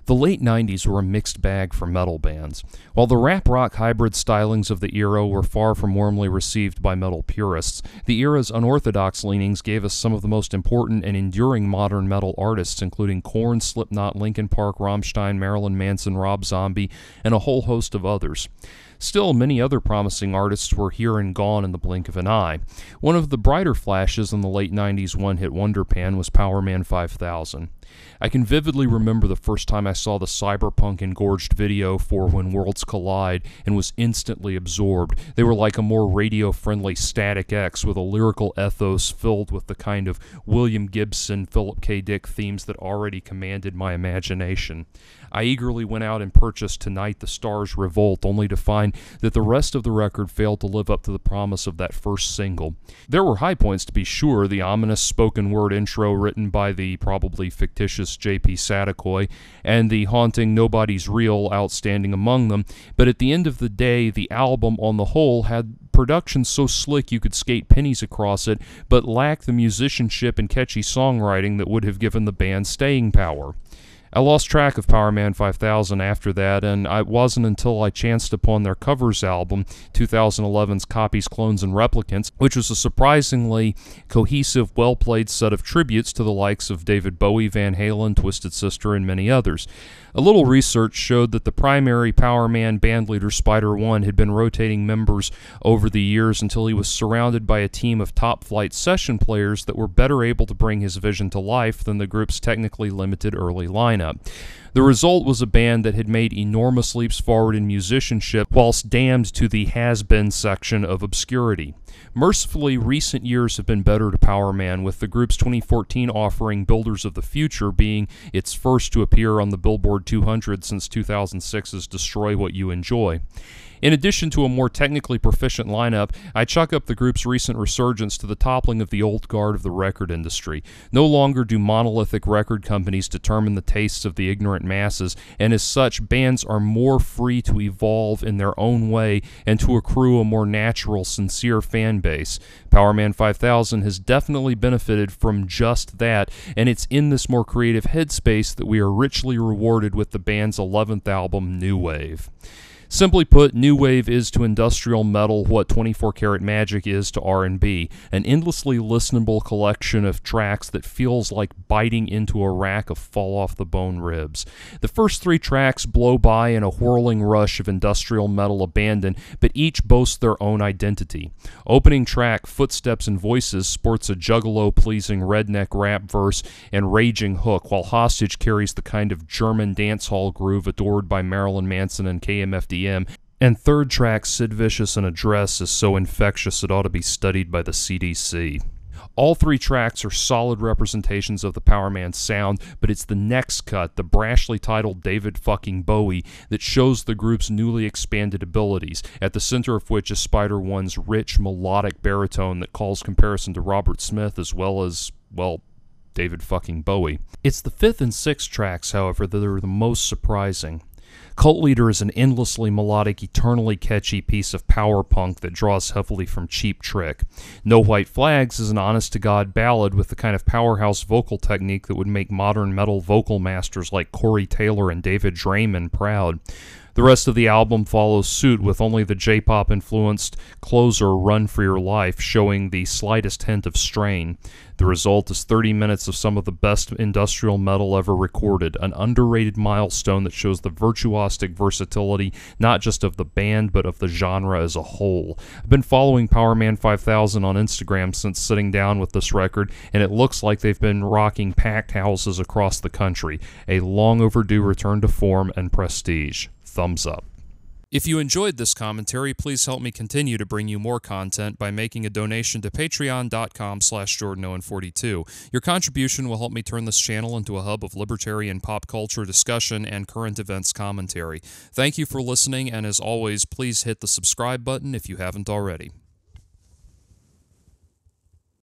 The late 90s were a mixed bag for metal bands. While the rap-rock hybrid stylings of the era were far from warmly received by metal purists, the era's unorthodox leanings gave us some of the most important and enduring modern metal artists, including Korn, Slipknot, Linkin Park, Rammstein, Marilyn Manson, Rob Zombie, and a whole host of others. Still, many other promising artists were here and gone in the blink of an eye. One of the brighter flashes in the late 90s one-hit wonder pan was Powerman 5000. I can vividly remember the first time I saw the cyberpunk engorged video for When Worlds Collide and was instantly absorbed. They were like a more radio-friendly Static X with a lyrical ethos filled with the kind of William Gibson, Philip K. Dick themes that already commanded my imagination. I eagerly went out and purchased Tonight the Stars Revolt, only to find that the rest of the record failed to live up to the promise of that first single. There were high points, to be sure, the ominous spoken word intro written by the probably fictitious J.P. Sadikoy, and the haunting Nobody's Real outstanding among them, but at the end of the day, the album on the whole had production so slick you could skate pennies across it, but lacked the musicianship and catchy songwriting that would have given the band staying power. I lost track of Powerman 5000 after that, and it wasn't until I chanced upon their covers album, 2011's Copies, Clones, and Replicants, which was a surprisingly cohesive, well-played set of tributes to the likes of David Bowie, Van Halen, Twisted Sister, and many others. A little research showed that the primary Powerman bandleader, Spider One, had been rotating members over the years until he was surrounded by a team of top-flight session players that were better able to bring his vision to life than the group's technically limited early lineup. The result was a band that had made enormous leaps forward in musicianship whilst damned to the has-been section of obscurity. Mercifully, recent years have been better to Powerman, with the group's 2014 offering Builders of the Future being its first to appear on the Billboard 200 since 2006's Destroy What You Enjoy. In addition to a more technically proficient lineup, I chalk up the group's recent resurgence to the toppling of the old guard of the record industry. No longer do monolithic record companies determine the tastes of the ignorant masses, and as such, bands are more free to evolve in their own way and to accrue a more natural, sincere fan base. Powerman 5000 has definitely benefited from just that, and it's in this more creative headspace that we are richly rewarded with the band's 11th album, New Wave. Simply put, New Wave is to industrial metal what 24 Karat Magic is to R&B, an endlessly listenable collection of tracks that feels like biting into a rack of fall-off-the-bone ribs. The first three tracks blow by in a whirling rush of industrial metal abandon, but each boasts their own identity. Opening track, Footsteps and Voices, sports a juggalo-pleasing redneck rap verse and raging hook, while Hostage carries the kind of German dancehall groove adored by Marilyn Manson and KMFDM. And third track, Sid Vicious in a Dress, is so infectious it ought to be studied by the CDC. All three tracks are solid representations of the Powerman sound, but it's the next cut, the brashly titled David fucking Bowie, that shows the group's newly expanded abilities, at the center of which is Spider One's rich, melodic baritone that calls comparison to Robert Smith as well as, well, David fucking Bowie. It's the fifth and sixth tracks, however, that are the most surprising. Cult Leader is an endlessly melodic, eternally catchy piece of power punk that draws heavily from Cheap Trick. No White Flags is an honest-to-God ballad with the kind of powerhouse vocal technique that would make modern metal vocal masters like Corey Taylor and David Draymond proud. The rest of the album follows suit, with only the J-pop-influenced closer Run for Your Life showing the slightest hint of strain. The result is 30 minutes of some of the best industrial metal ever recorded, an underrated milestone that shows the virtuosic versatility not just of the band but of the genre as a whole. I've been following Powerman 5000 on Instagram since sitting down with this record, and it looks like they've been rocking packed houses across the country. A long overdue return to form and prestige. Thumbs up. If you enjoyed this commentary, please help me continue to bring you more content by making a donation to patreon.com/JordanOwen42. Your contribution will help me turn this channel into a hub of libertarian pop culture discussion and current events commentary. Thank you for listening, and as always, please hit the subscribe button if you haven't already.